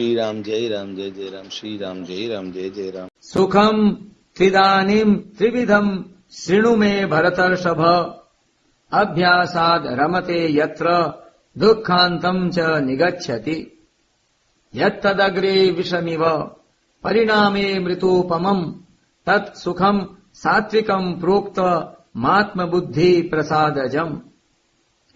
श्री राम जय राम जय जय राम श्री राम जय राम जय जय राम। सुखम त्विदानीं त्रिविधम शृणु मे भरतर्षभ अभ्यासाद रमते यत्र दुःखान्तं च निगच्छति यत्तदग्रे विषमिव परिणामे मृतोपमम् तत् सुखम सात्विकम प्रोक्त मात्म बुद्धि प्रसादजम।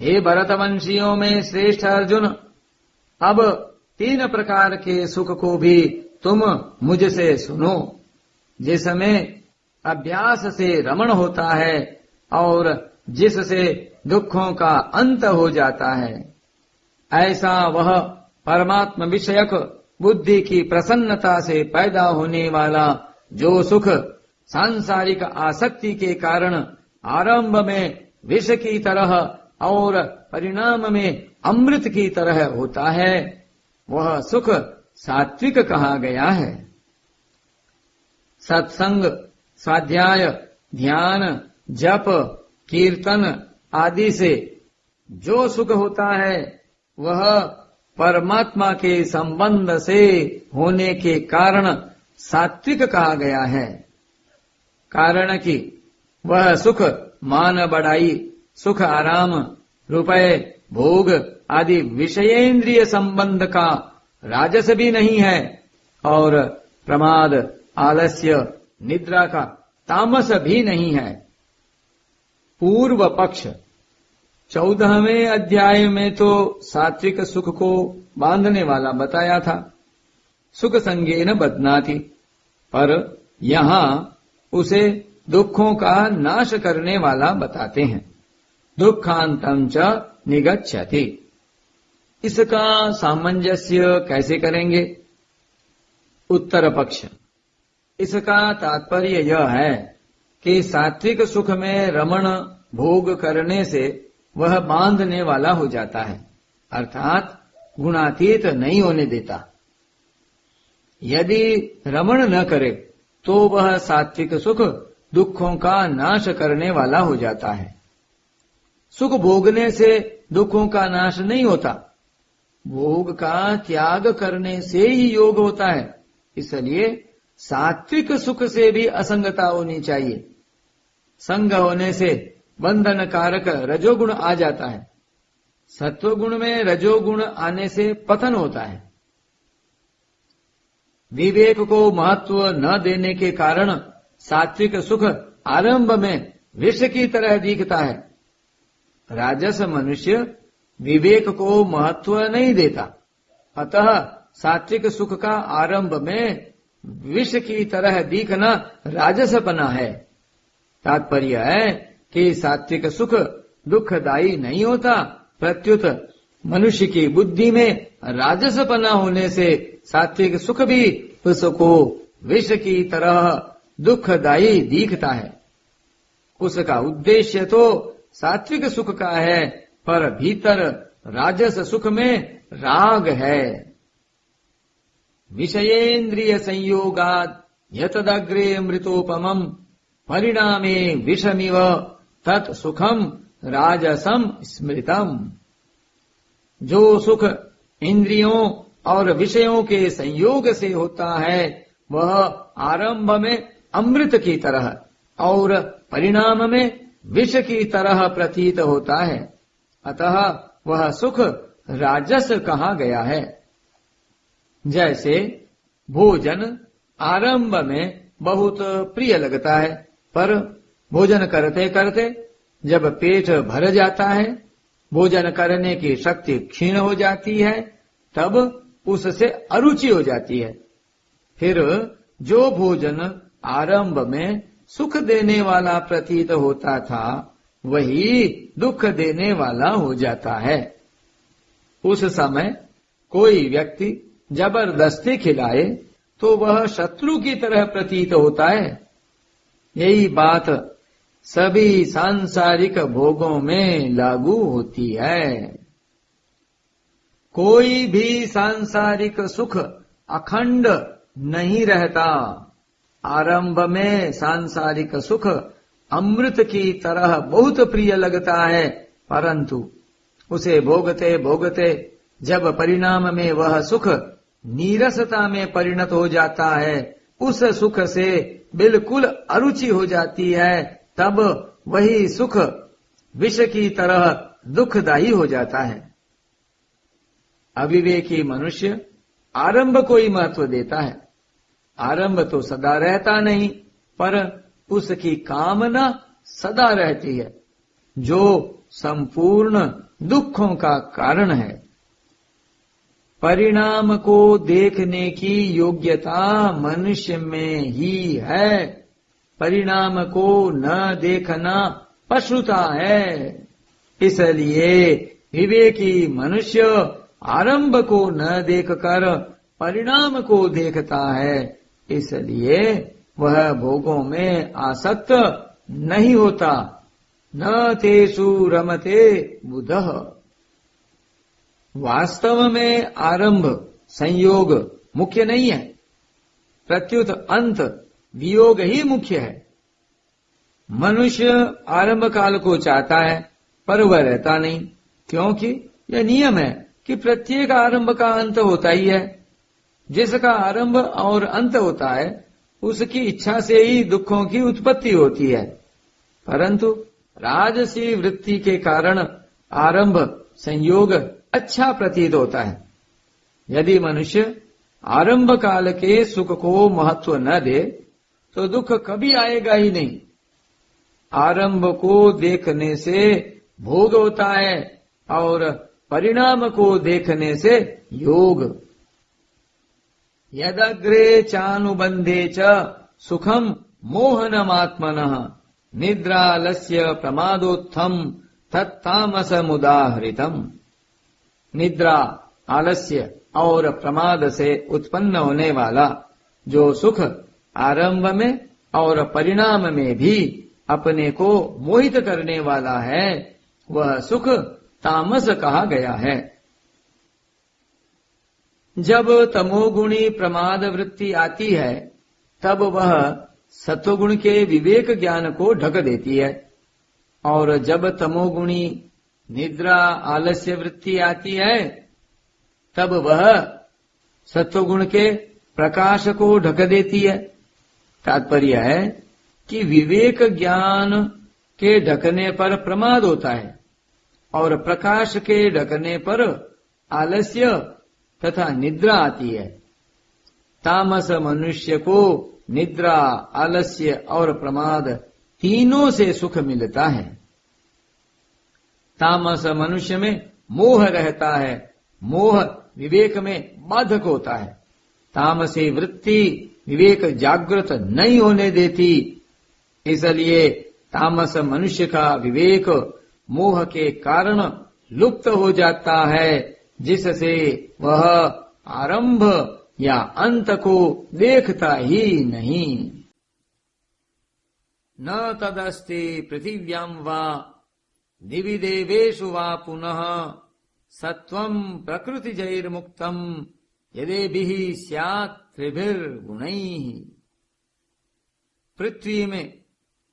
हे भरतवंशियों में श्रेष्ठ अर्जुन, अब 3 प्रकार के सुख को भी तुम मुझसे सुनो, जिसमें अभ्यास से रमण होता है और जिससे दुखों का अंत हो जाता है। ऐसा वह परमात्म विषयक बुद्धि की प्रसन्नता से पैदा होने वाला जो सुख सांसारिक आसक्ति के कारण आरंभ में विष की तरह और परिणाम में अमृत की तरह होता है, वह सुख सात्विक कहा गया है। सत्संग, स्वाध्याय, ध्यान, जप, कीर्तन आदि से जो सुख होता है वह परमात्मा के संबंध से होने के कारण सात्विक कहा गया है। कारण कि वह सुख मान बढ़ाई, सुख आराम, रुपए, भोग आदि विषयेंद्रिय संबंध का राजस भी नहीं है और प्रमाद, आलस्य, निद्रा का तामस भी नहीं है। पूर्व पक्ष 14वें अध्याय में तो सात्विक सुख को बांधने वाला बताया था, सुख संगेन बध्नाति, पर यहाँ उसे दुखों का नाश करने वाला बताते हैं। दुखांतं च निगच्छति। इसका सामंजस्य कैसे करेंगे? उत्तर पक्ष, इसका तात्पर्य यह है कि सात्विक सुख में रमण भोग करने से वह बांधने वाला हो जाता है, अर्थात गुणातीत नहीं होने देता। यदि रमण न करे तो वह सात्विक सुख दुखों का नाश करने वाला हो जाता है। सुख भोगने से दुखों का नाश नहीं होता, भोग का त्याग करने से ही योग होता है। इसलिए सात्विक सुख से भी असंगता होनी चाहिए। संग होने से बंधन कारक रजोगुण आ जाता है, सत्वगुण में रजोगुण आने से पतन होता है। विवेक को महत्व न देने के कारण सात्विक सुख आरंभ में विष की तरह दिखता है। राजस मनुष्य विवेक को महत्व नहीं देता, अतः सात्विक सुख का आरंभ में विष की तरह दिखना राजसपना है। तात्पर्य है कि सात्विक सुख दुखदायी नहीं होता, प्रत्युत मनुष्य की बुद्धि में राजसपना होने से सात्विक सुख भी उसको विष की तरह दुखदायी दिखता है। उसका उद्देश्य तो सात्विक सुख का है, पर भीतर राजस सुख में राग है। विषयेन्द्रिय संयोगात् यतदग्रे मृतोपमम् परिणामे विषमिव तत् सुखम राजसम स्मृतम। जो सुख इंद्रियों और विषयों के संयोग से होता है वह आरंभ में अमृत की तरह और परिणाम में विष की तरह प्रतीत होता है, अतः वह सुख राजस कहा गया है। जैसे भोजन आरंभ में बहुत प्रिय लगता है, पर भोजन करते करते जब पेट भर जाता है, भोजन करने की शक्ति क्षीण हो जाती है, तब उससे अरुचि हो जाती है। फिर जो भोजन आरंभ में सुख देने वाला प्रतीत होता था वही दुख देने वाला हो जाता है। उस समय कोई व्यक्ति जबरदस्ती खिलाए तो वह शत्रु की तरह प्रतीत होता है। यही बात सभी सांसारिक भोगों में लागू होती है। कोई भी सांसारिक सुख अखंड नहीं रहता। आरंभ में सांसारिक सुख अमृत की तरह बहुत प्रिय लगता है, परंतु उसे भोगते भोगते जब परिणाम में वह सुख नीरसता में परिणत हो जाता है, उस सुख से बिल्कुल अरुचि हो जाती है, तब वही सुख विष की तरह दुखदायी हो जाता है। अविवेकी मनुष्य आरंभ को ही महत्व देता है। आरंभ तो सदा रहता नहीं, पर उसकी कामना सदा रहती है, जो संपूर्ण दुखों का कारण है। परिणाम को देखने की योग्यता मनुष्य में ही है। परिणाम को न देखना पशुता है। इसलिए विवेकी मनुष्य आरंभ को न देखकर परिणाम को देखता है, इसलिए वह भोगों में आसक्त नहीं होता। न तेषु रमते बुधः। वास्तव में आरंभ संयोग मुख्य नहीं है, प्रत्युत अंत वियोग ही मुख्य है। मनुष्य आरंभ काल को चाहता है, पर वह रहता नहीं, क्योंकि यह नियम है कि प्रत्येक आरंभ का अंत होता ही है। जिसका आरंभ और अंत होता है, उसकी इच्छा से ही दुखों की उत्पत्ति होती है। परंतु राजसी वृत्ति के कारण आरंभ संयोग अच्छा प्रतीत होता है। यदि मनुष्य आरंभ काल के सुख को महत्व न दे, तो दुख कभी आएगा ही नहीं। आरंभ को देखने से भोग होता है और परिणाम को देखने से योग। यदग्रे चानुबंधे च सुखम मोहनमात्मनः निद्रालस्य प्रमादोत्थम तत्तामसमुदाहृतम्। निद्रा, आलस्य और प्रमाद से उत्पन्न होने वाला जो सुख आरंभ में और परिणाम में भी अपने को मोहित करने वाला है, वह सुख तामस कहा गया है। जब तमोगुणी प्रमाद वृत्ति आती है, तब वह सत्वगुण के विवेक ज्ञान को ढक देती है, और जब तमोगुणी निद्रा आलस्य वृत्ति आती है, तब वह सत्वगुण के प्रकाश को ढक देती है। तात्पर्य है कि विवेक ज्ञान के ढकने पर प्रमाद होता है, और प्रकाश के ढकने पर आलस्य तथा निद्रा आती है। तामस मनुष्य को निद्रा, आलस्य और प्रमाद तीनों से सुख मिलता है। तामस मनुष्य में मोह रहता है। मोह विवेक में बाधक होता है। तामसी वृत्ति विवेक जागृत नहीं होने देती। इसलिए तामस मनुष्य का विवेक मोह के कारण लुप्त हो जाता है, जिससे वह आरंभ या अंत को देखता ही नहीं। न तदस्ति पृथिव्यां वा दिवि देवेषु वा पुनः सत्वं प्रकृतिजैर्मुक्तं यदेभिः स्यात् त्रिभिर्गुणैः। पृथ्वी में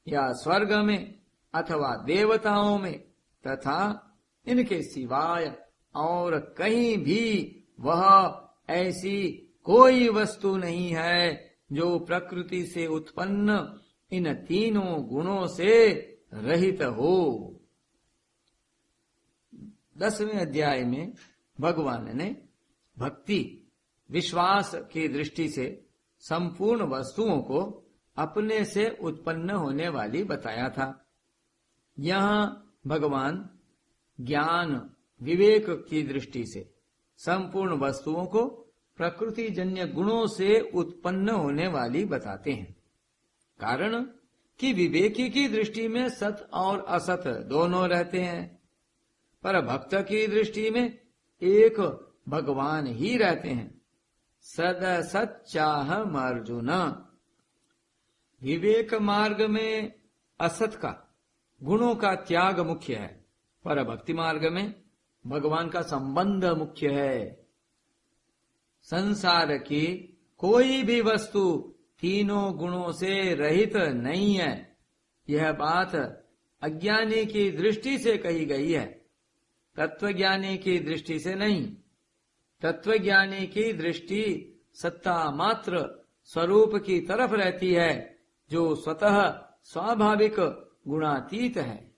या स्वर्ग में अथवा देवताओं में तथा इनके सिवाय और कहीं भी वह ऐसी कोई वस्तु नहीं है जो प्रकृति से उत्पन्न इन तीनों गुणों से रहित हो। 10वें अध्याय में भगवान ने भक्ति विश्वास की दृष्टि से संपूर्ण वस्तुओं को अपने से उत्पन्न होने वाली बताया था। यहाँ भगवान ज्ञान विवेक की दृष्टि से संपूर्ण वस्तुओं को प्रकृति जन्य गुणों से उत्पन्न होने वाली बताते हैं। कारण कि विवेकी की दृष्टि में सत और असत दोनों रहते हैं, पर भक्त की दृष्टि में एक भगवान ही रहते हैं। सद सत चाहम अर्जुन। विवेक मार्ग में असत का गुणों का त्याग मुख्य है, पर भक्ति मार्ग में भगवान का संबंध मुख्य है। संसार की कोई भी वस्तु तीनों गुणों से रहित नहीं है। यह बात अज्ञानी की दृष्टि से कही गई है, तत्वज्ञानी की दृष्टि से नहीं। तत्वज्ञानी की दृष्टि सत्ता मात्र स्वरूप की तरफ रहती है, जो स्वतः स्वाभाविक गुणातीत है।